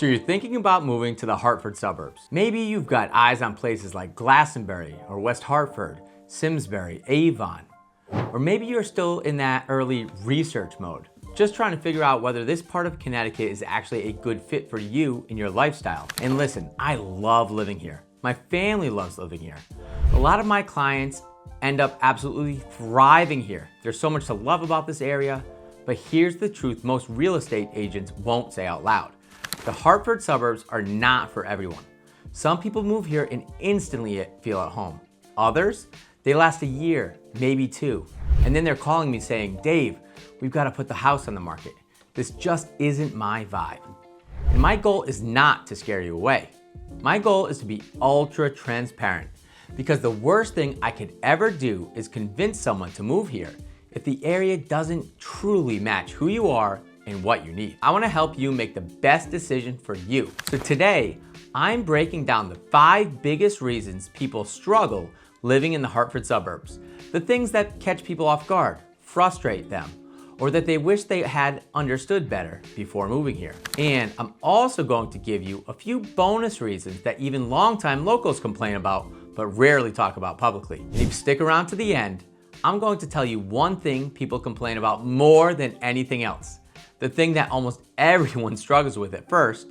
So you're thinking about moving to the Hartford suburbs. Maybe you've got eyes on places like Glastonbury or West Hartford, Simsbury, Avon. Or maybe you're still in that early research mode, just trying to figure out whether this part of Connecticut is actually a good fit for you and your lifestyle. And listen, I love living here. My family loves living here. A lot of my clients end up absolutely thriving here. There's so much to love about this area, but here's the truth most real estate agents won't say out loud. The Hartford suburbs are not for everyone. Some people move here and instantly feel at home. Others, they last a year, maybe two. And then they're calling me saying, Dave, we've got to put the house on the market. This just isn't my vibe. And my goal is not to scare you away. My goal is to be ultra transparent, because the worst thing I could ever do is convince someone to move here if the area doesn't truly match who you are and what you need. I want to help you make the best decision for you. So today, I'm breaking down the 5 biggest reasons people struggle living in the Hartford suburbs. The things that catch people off guard, frustrate them, or that they wish they had understood better before moving here. And I'm also going to give you a few bonus reasons that even longtime locals complain about, but rarely talk about publicly. And if you stick around to the end, I'm going to tell you one thing people complain about more than anything else. The thing that almost everyone struggles with at first,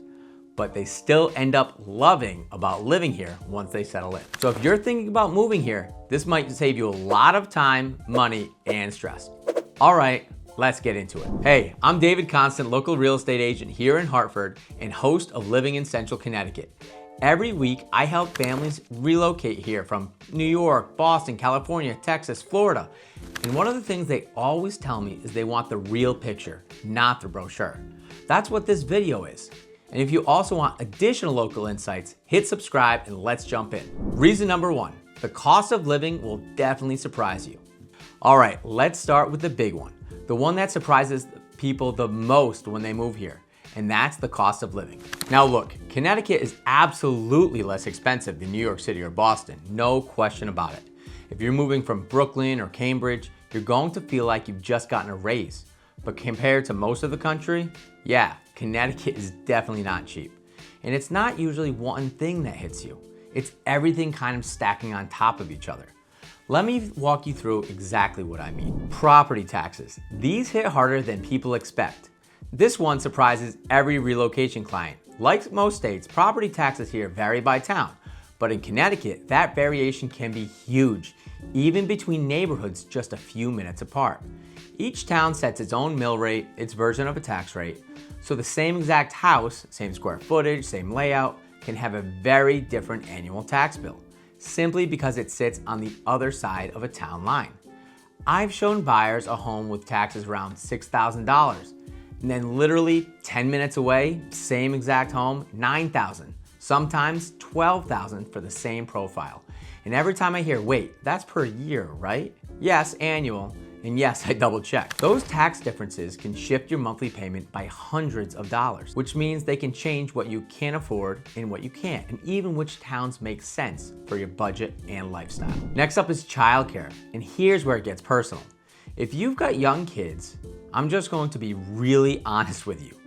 but they still end up loving about living here once they settle in. So if you're thinking about moving here, this might save you a lot of time, money, and stress. All right, let's get into it. Hey, I'm David Constant, local real estate agent here in Hartford and host of Living in Central Connecticut. Every week, I help families relocate here from New York, Boston, California, Texas, Florida. And one of the things they always tell me is they want the real picture, not the brochure. That's what this video is. And if you also want additional local insights, hit subscribe and let's jump in. Reason number 1, the cost of living will definitely surprise you. All right, let's start with the big one, the one that surprises people the most when they move here. And that's the cost of living. Now look, Connecticut is absolutely less expensive than New York City or Boston, no question about it. If you're moving from Brooklyn or Cambridge, you're going to feel like you've just gotten a raise. But compared to most of the country, yeah, Connecticut is definitely not cheap. And it's not usually one thing that hits you. It's everything kind of stacking on top of each other. Let me walk you through exactly what I mean. Property taxes. These hit harder than people expect. This one surprises every relocation client. Like most states, property taxes here vary by town, but in Connecticut, that variation can be huge, even between neighborhoods just a few minutes apart. Each town sets its own mill rate, its version of a tax rate, so the same exact house, same square footage, same layout, can have a very different annual tax bill, simply because it sits on the other side of a town line. I've shown buyers a home with taxes around $6,000, and then literally 10 minutes away, same exact home, $9,000, sometimes $12,000 for the same profile. And every time I hear, wait, that's per year, right? Yes, annual, and yes, I double check. Those tax differences can shift your monthly payment by hundreds of dollars, which means they can change what you can afford and what you can't, and even which towns make sense for your budget and lifestyle. Next up is childcare, and here's where it gets personal. If you've got young kids, I'm just going to be really honest with you.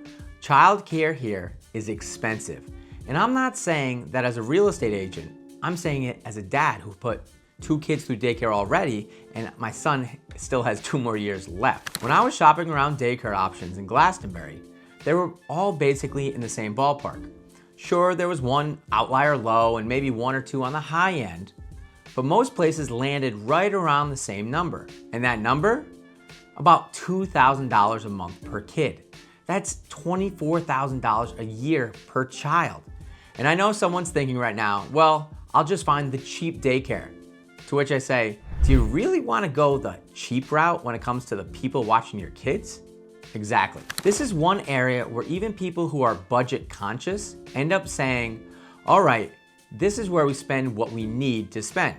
Childcare here is expensive. And I'm not saying that as a real estate agent, I'm saying it as a dad who put 2 kids through daycare already, and my son still has 2 more years left. When I was shopping around daycare options in Glastonbury, they were all basically in the same ballpark. Sure, there was one outlier low and maybe 1 or 2 on the high end, but most places landed right around the same number. And that number? About $2,000 a month per kid. That's $24,000 a year per child. And I know someone's thinking right now, well, I'll just find the cheap daycare. To which I say, do you really want to go the cheap route when it comes to the people watching your kids? Exactly. This is one area where even people who are budget conscious end up saying, all right, this is where we spend what we need to spend.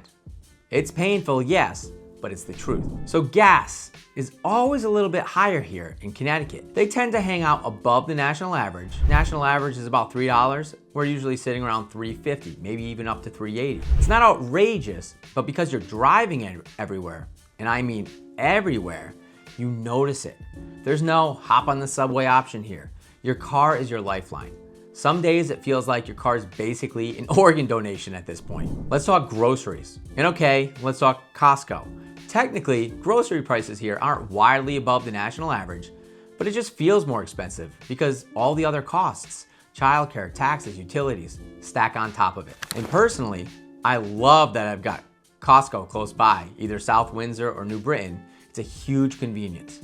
It's painful, yes, but it's the truth. So gas is always a little bit higher here in Connecticut. They tend to hang out above the national average. National average is about $3. We're usually sitting around $3.50, maybe even up to $3.80. It's not outrageous, but because you're driving everywhere, and I mean everywhere, you notice it. There's no hop on the subway option here. Your car is your lifeline. Some days it feels like your car is basically an organ donation at this point. Let's talk groceries. And okay, let's talk Costco. Technically, grocery prices here aren't wildly above the national average, but it just feels more expensive because all the other costs, childcare, taxes, utilities, stack on top of it. And personally, I love that I've got Costco close by, either South Windsor or New Britain. It's a huge convenience.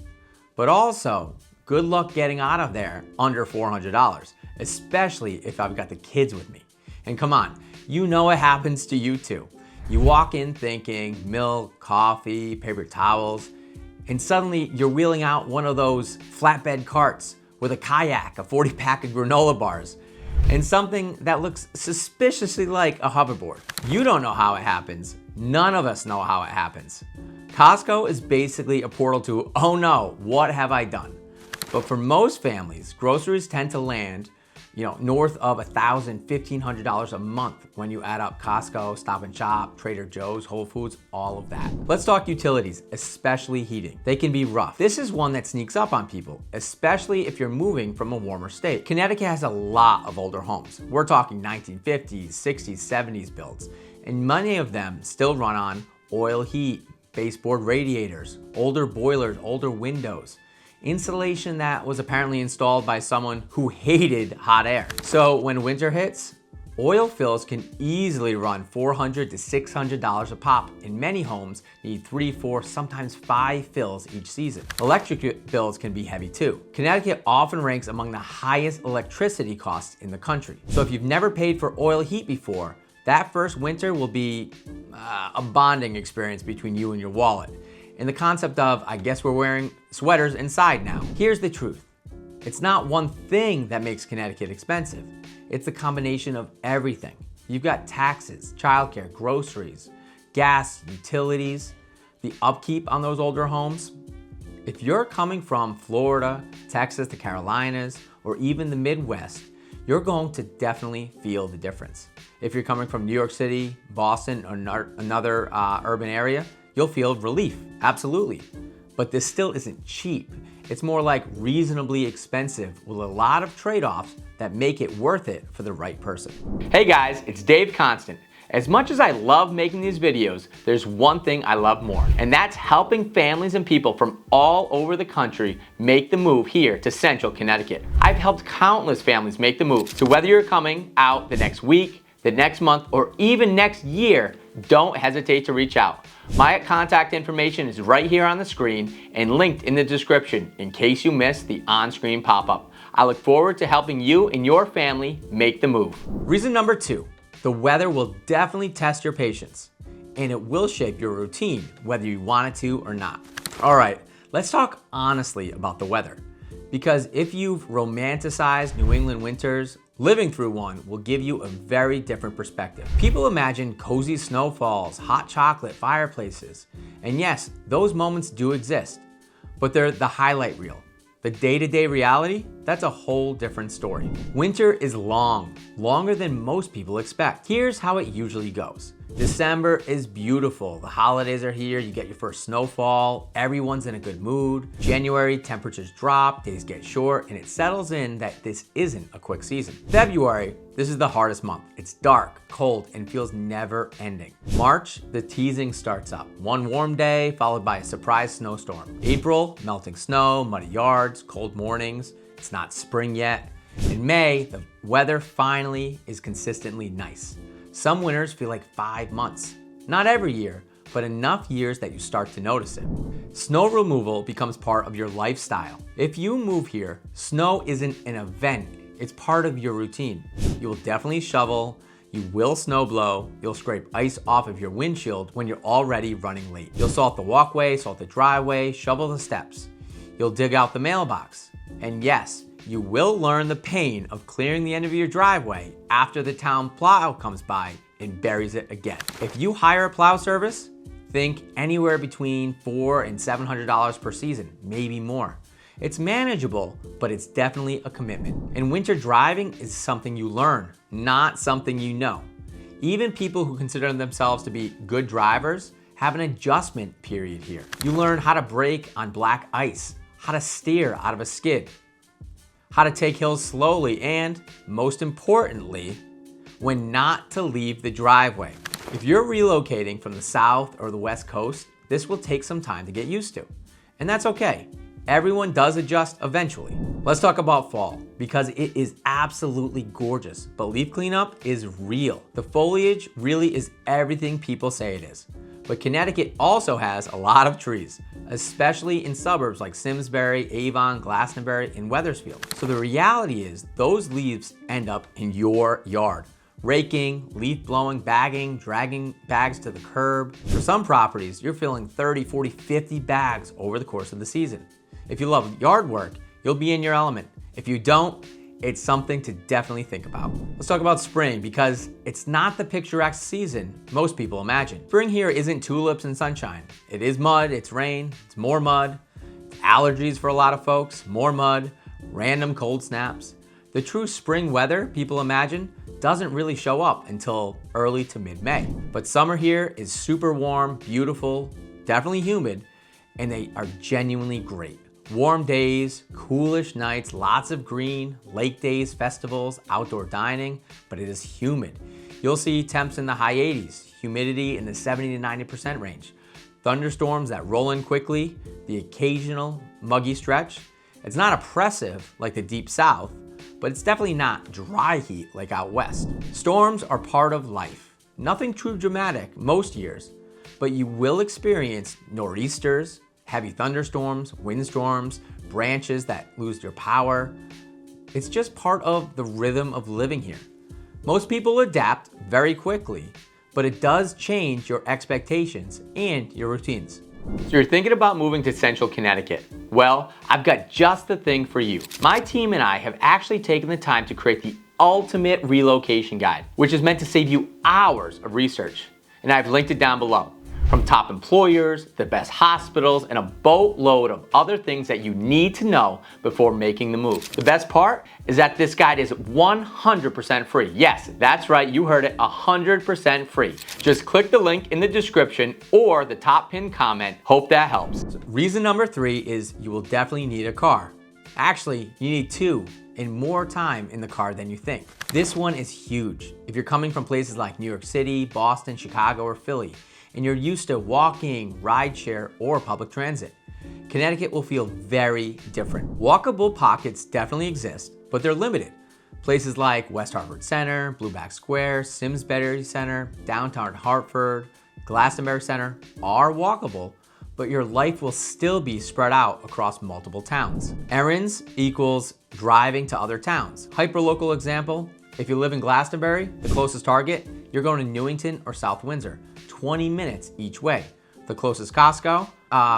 But also, good luck getting out of there under $400, especially if I've got the kids with me. And come on, you know it happens to you too. You walk in thinking milk, coffee, paper towels, and suddenly you're wheeling out one of those flatbed carts with a kayak, a 40-pack of granola bars, and something that looks suspiciously like a hoverboard. You don't know how it happens. None of us know how it happens. Costco is basically a portal to, oh no, what have I done? But for most families, groceries tend to land, north of $1,000, $1,500 a month when you add up Costco, Stop and Shop, Trader Joe's, Whole Foods, all of that. Let's talk utilities, especially heating. They can be rough. This is one that sneaks up on people, especially if you're moving from a warmer state. Connecticut has a lot of older homes. We're talking 1950s, 60s, 70s builds, and many of them still run on oil heat, baseboard radiators, older boilers, older windows. Insulation that was apparently installed by someone who hated hot air. So when winter hits, oil fills can easily run $400 to $600 a pop, and many homes need 3, 4, sometimes 5 fills each season. Electric bills can be heavy too. Connecticut often ranks among the highest electricity costs in the country. So if you've never paid for oil heat before, that first winter will be a bonding experience between you and your wallet. And the concept of, I guess we're wearing sweaters inside now. Here's the truth. It's not one thing that makes Connecticut expensive. It's a combination of everything. You've got taxes, childcare, groceries, gas, utilities, the upkeep on those older homes. If you're coming from Florida, Texas, the Carolinas, or even the Midwest, you're going to definitely feel the difference. If you're coming from New York City, Boston, or another urban area, you'll feel relief, absolutely. But this still isn't cheap. It's more like reasonably expensive with a lot of trade-offs that make it worth it for the right person. Hey guys, it's Dave Constant. As much as I love making these videos, there's one thing I love more, and that's helping families and people from all over the country make the move here to Central Connecticut. I've helped countless families make the move, so whether you're coming out the next week, the next month, or even next year, don't hesitate to reach out. My contact information is right here on the screen and linked in the description in case you missed the on-screen pop-up. I look forward to helping you and your family make the move. Reason number 2, the weather will definitely test your patience, and it will shape your routine, whether you want it to or not. All right, let's talk honestly about the weather, because if you've romanticized New England winters, living through one will give you a very different perspective. People imagine cozy snowfalls, hot chocolate, fireplaces. And yes, those moments do exist, but they're the highlight reel. The day-to-day reality, that's a whole different story. Winter is long, longer than most people expect. Here's how it usually goes. December is beautiful. The holidays are here, you get your first snowfall, everyone's in a good mood. January, temperatures drop, days get short, and it settles in that this isn't a quick season. February, this is the hardest month. It's dark, cold, and feels never ending. March, the teasing starts up. One warm day followed by a surprise snowstorm. April, melting snow, muddy yards, cold mornings. It's not spring yet. In May, the weather finally is consistently nice. Some winters feel like 5 months. Not every year, but enough years that you start to notice it. Snow removal becomes part of your lifestyle. If you move here, snow isn't an event, it's part of your routine. You will definitely shovel, you will snow blow, you'll scrape ice off of your windshield when you're already running late. You'll salt the walkway, salt the driveway, shovel the steps. You'll dig out the mailbox. And yes, you will learn the pain of clearing the end of your driveway after the town plow comes by and buries it again. If you hire a plow service, think anywhere between $400 and $700 per season, maybe more. It's manageable, but it's definitely a commitment. And winter driving is something you learn, not something you know. Even people who consider themselves to be good drivers have an adjustment period here. You learn how to brake on black ice, how to steer out of a skid, how to take hills slowly, and most importantly, when not to leave the driveway. If you're relocating from the South or the West Coast, this will take some time to get used to. And that's okay. Everyone does adjust eventually. Let's talk about fall, because it is absolutely gorgeous, but leaf cleanup is real. The foliage really is everything people say it is. But Connecticut also has a lot of trees, especially in suburbs like Simsbury, Avon, Glastonbury, and Wethersfield. So the reality is those leaves end up in your yard. Raking, leaf blowing, bagging, dragging bags to the curb. For some properties, you're filling 30, 40, 50 bags over the course of the season. If you love yard work, you'll be in your element. If you don't, it's something to definitely think about. Let's talk about spring, because it's not the picturesque season most people imagine. Spring here isn't tulips and sunshine. It is mud, it's rain, it's more mud, it's allergies for a lot of folks, more mud, random cold snaps. The true spring weather people imagine doesn't really show up until early to mid-May. But summer here is super warm, beautiful, definitely humid, and they are genuinely great. Warm days, coolish nights, lots of green, lake days, festivals, outdoor dining, but it is humid. You'll see temps in the high 80s, humidity in the 70 to 90% range. Thunderstorms that roll in quickly, the occasional muggy stretch. It's not oppressive like the deep south, but it's definitely not dry heat like out west. Storms are part of life. Nothing too dramatic most years, but you will experience nor'easters, heavy thunderstorms, windstorms, branches that lose their power. It's just part of the rhythm of living here. Most people adapt very quickly, but it does change your expectations and your routines. So you're thinking about moving to Central Connecticut? Well, I've got just the thing for you. My team and I have actually taken the time to create the ultimate relocation guide, which is meant to save you hours of research. And I've linked it down below. From top employers, the best hospitals, and a boatload of other things that you need to know before making the move. The best part is that this guide is 100% free. Yes, that's right, you heard it, 100% free. Just click the link in the description or the top pinned comment. Hope that helps. Reason number 3 is you will definitely need a car. Actually, you need 2 and more time in the car than you think. This one is huge. If you're coming from places like New York City, Boston, Chicago, or Philly, and you're used to walking, rideshare, or public transit, Connecticut will feel very different. Walkable pockets definitely exist, but they're limited. Places like West Hartford Center, Blueback Square, Simsbury Center, downtown Hartford, Glastonbury Center are walkable, but your life will still be spread out across multiple towns. Errands equals driving to other towns. Hyperlocal example, if you live in Glastonbury, the closest Target, you're going to Newington or South Windsor, 20 minutes each way. The closest Costco,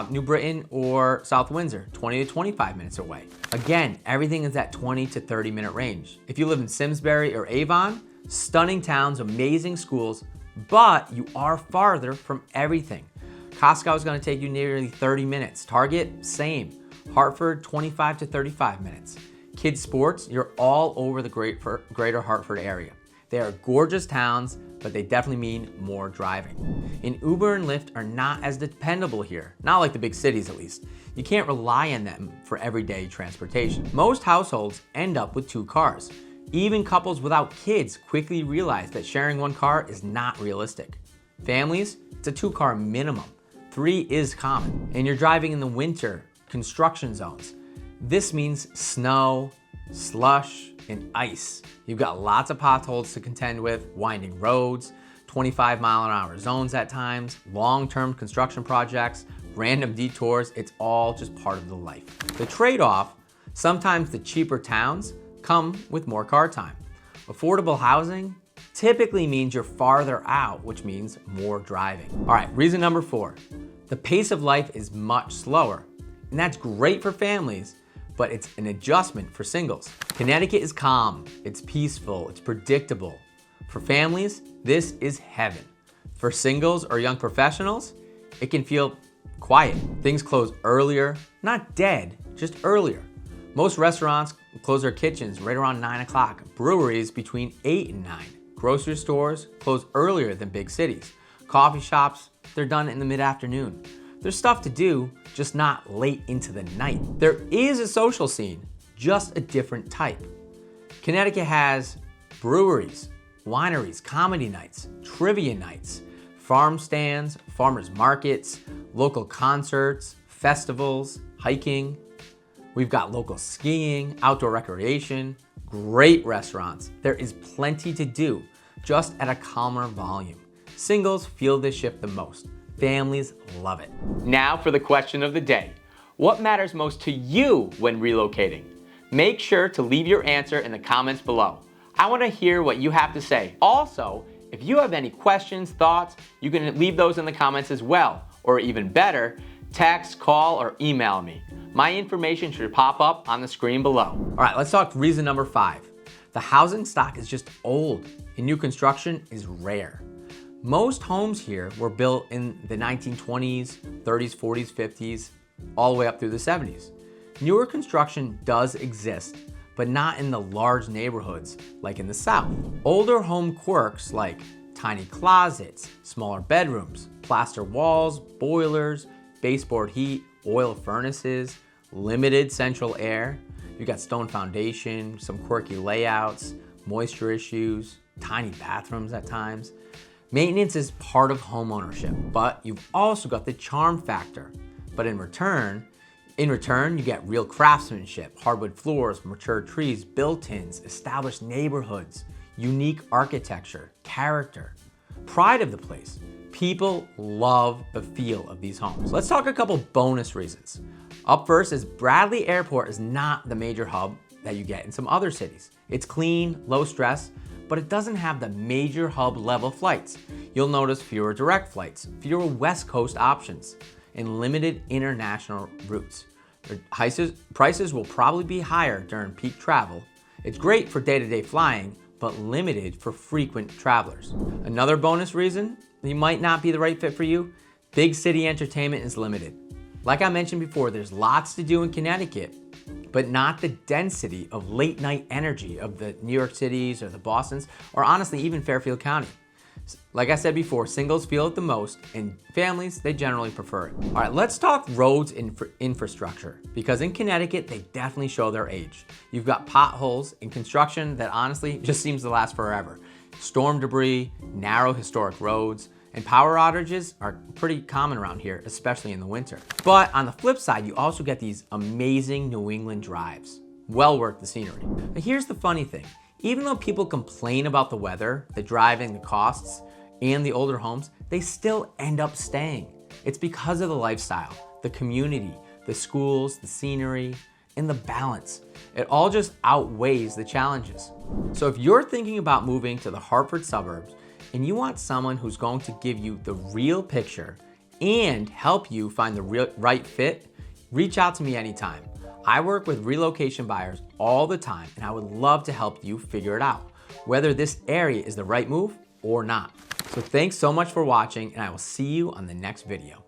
New Britain or South Windsor, 20 to 25 minutes away. Again, everything is that 20 to 30 minute range. If you live in Simsbury or Avon, stunning towns, amazing schools, but you are farther from everything. Costco is going to take you nearly 30 minutes. Target, same. Hartford, 25 to 35 minutes. Kids sports, you're all over the greater Hartford area. They are gorgeous towns, but they definitely mean more driving. And Uber and Lyft are not as dependable here, not like the big cities at least. You can't rely on them for everyday transportation. Most households end up with 2 cars. Even couples without kids quickly realize that sharing 1 car is not realistic. Families, it's a 2-car minimum. 3 is common. And you're driving in the winter, construction zones. This means snow, slush, and ice. You've got lots of potholes to contend with, winding roads, 25-mile-an-hour zones at times, long-term construction projects, random detours. It's all just part of the life. The trade-off, sometimes the cheaper towns come with more car time. Affordable housing typically means you're farther out, which means more driving. All right, reason number 4. The pace of life is much slower, and that's great for families, but it's an adjustment for singles. Connecticut is calm, it's peaceful, it's predictable. For families, this is heaven. For singles or young professionals, it can feel quiet. Things close earlier, not dead, just earlier. Most restaurants close their kitchens right around 9 o'clock. Breweries between 8 and 9. Grocery stores close earlier than big cities. Coffee shops, they're done in the mid-afternoon. There's stuff to do, just not late into the night. There is a social scene, just a different type. Connecticut has breweries, wineries, comedy nights, trivia nights, farm stands, farmers markets, local concerts, festivals, hiking. We've got local skiing, outdoor recreation, great restaurants. There is plenty to do, just at a calmer volume. Singles feel this shift the most. Families love it. Now for the question of the day. What matters most to you when relocating? Make sure to leave your answer in the comments below. I want to hear what you have to say. Also, if you have any questions, thoughts, you can leave those in the comments as well. Or even better, text, call, or email me. My information should pop up on the screen below. All right, let's talk reason number 5. The housing stock is just old and new construction is rare. Most homes here were built in the 1920s, 30s, 40s, 50s, all the way up through the 70s. Newer construction does exist, but not in the large neighborhoods like in the South. Older home quirks like tiny closets, smaller bedrooms, plaster walls, boilers, baseboard heat, oil furnaces, limited central air. You got stone foundation, some quirky layouts, moisture issues, tiny bathrooms at times. Maintenance is part of homeownership, but you've also got the charm factor. But in return, you get real craftsmanship, hardwood floors, mature trees, built-ins, established neighborhoods, unique architecture, character, pride of the place. People love the feel of these homes. Let's talk a couple bonus reasons. Up first is Bradley Airport is not the major hub that you get in some other cities. It's clean, low stress, but it doesn't have the major hub level flights. You'll notice fewer direct flights, fewer West Coast options, and limited international routes. Prices will probably be higher during peak travel. It's great for day-to-day flying, but limited for frequent travelers. Another bonus reason you might not be the right fit for you, big city entertainment is limited. Like I mentioned before, there's lots to do in Connecticut, but not the density of late night energy of the New York Cities or the Bostons, or honestly even Fairfield County. Like I said before, singles feel it the most, and families, they generally prefer it. All right, let's talk roads and infrastructure, because in Connecticut, they definitely show their age. You've got potholes and construction that honestly just seems to last forever. Storm debris, narrow historic roads, and power outages are pretty common around here, especially in the winter. But on the flip side, you also get these amazing New England drives. Well worth the scenery. But here's the funny thing. Even though people complain about the weather, the driving, the costs, and the older homes, they still end up staying. It's because of the lifestyle, the community, the schools, the scenery, and the balance. It all just outweighs the challenges. So if you're thinking about moving to the Hartford suburbs and you want someone who's going to give you the real picture and help you find the right fit, reach out to me anytime. I work with relocation buyers all the time, and I would love to help you figure it out, whether this area is the right move or not. So thanks so much for watching, and I will see you on the next video.